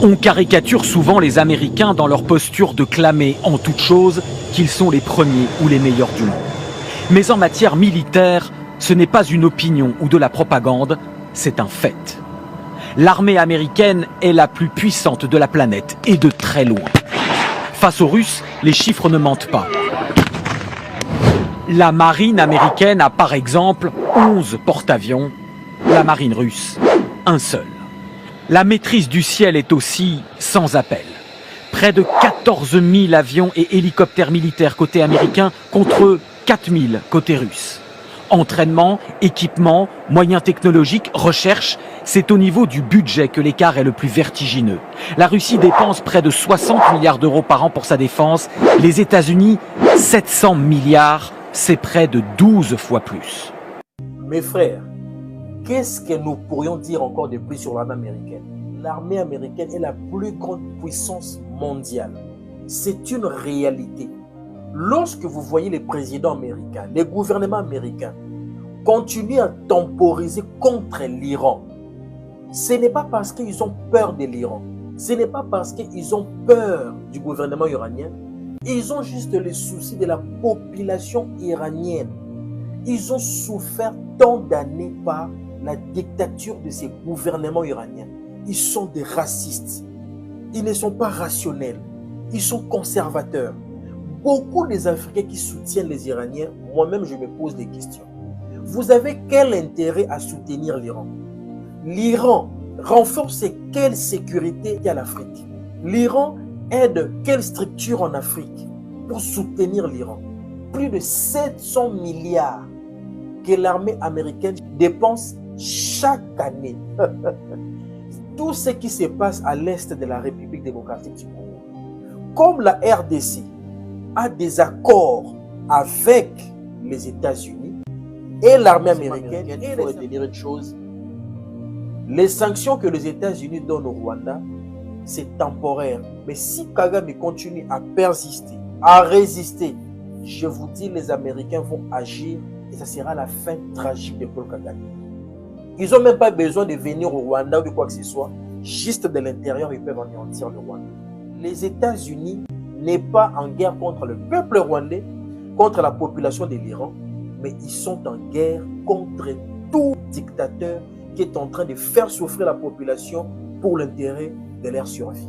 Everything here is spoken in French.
On caricature souvent les Américains dans leur posture de clamer en toute chose qu'ils sont les premiers ou les meilleurs du monde. Mais en matière militaire, ce n'est pas une opinion ou de la propagande, c'est un fait. L'armée américaine est la plus puissante de la planète et de très loin. Face aux Russes, les chiffres ne mentent pas. La marine américaine a par exemple 11 porte-avions, la marine russe, un seul. La maîtrise du ciel est aussi sans appel. Près de 14 000 avions et hélicoptères militaires côté américain contre 4 000 côté russe. Entraînement, équipement, moyens technologiques, recherche, c'est au niveau du budget que l'écart est le plus vertigineux. La Russie dépense près de 60 milliards d'euros par an pour sa défense, les États-Unis 700 milliards, c'est près de 12 fois plus. Mes frères, qu'est-ce que nous pourrions dire encore de plus sur l'armée américaine? L'armée américaine est la plus grande puissance mondiale. C'est une réalité. Lorsque vous voyez les présidents américains, les gouvernements américains continuer à temporiser contre l'Iran, ce n'est pas parce qu'ils ont peur de l'Iran, ce n'est pas parce qu'ils ont peur du gouvernement iranien, ils ont juste le souci de la population iranienne. Ils ont souffert tant d'années par la dictature de ces gouvernements iraniens. Ils sont des racistes, ils ne sont pas rationnels, ils sont conservateurs. Beaucoup des Africains qui soutiennent les Iraniens, moi-même je me pose des questions. Vous avez quel intérêt à soutenir l'Iran? L'Iran renforce quelle sécurité à l'Afrique? L'Iran aide quelle structure en Afrique pour soutenir l'Iran? Plus de 700 milliards que l'armée américaine dépense chaque année. Tout ce qui se passe à l'est de la République démocratique du Congo, comme la RDC a des accords avec les États-Unis et l'armée américaine, il faut retenir une chose, les sanctions que les États-Unis donnent au Rwanda, c'est temporaire. Mais si Kagame continue à persister, à résister, je vous dis, les Américains vont agir et ça sera la fin tragique de Paul Kagame. Ils n'ont même pas besoin de venir au Rwanda ou de quoi que ce soit. Juste de l'intérieur, ils peuvent anéantir le Rwanda. Les États-Unis n'est pas en guerre contre le peuple rwandais, contre la population de l'Iran, mais ils sont en guerre contre tout dictateur qui est en train de faire souffrir la population pour l'intérêt de leur survie.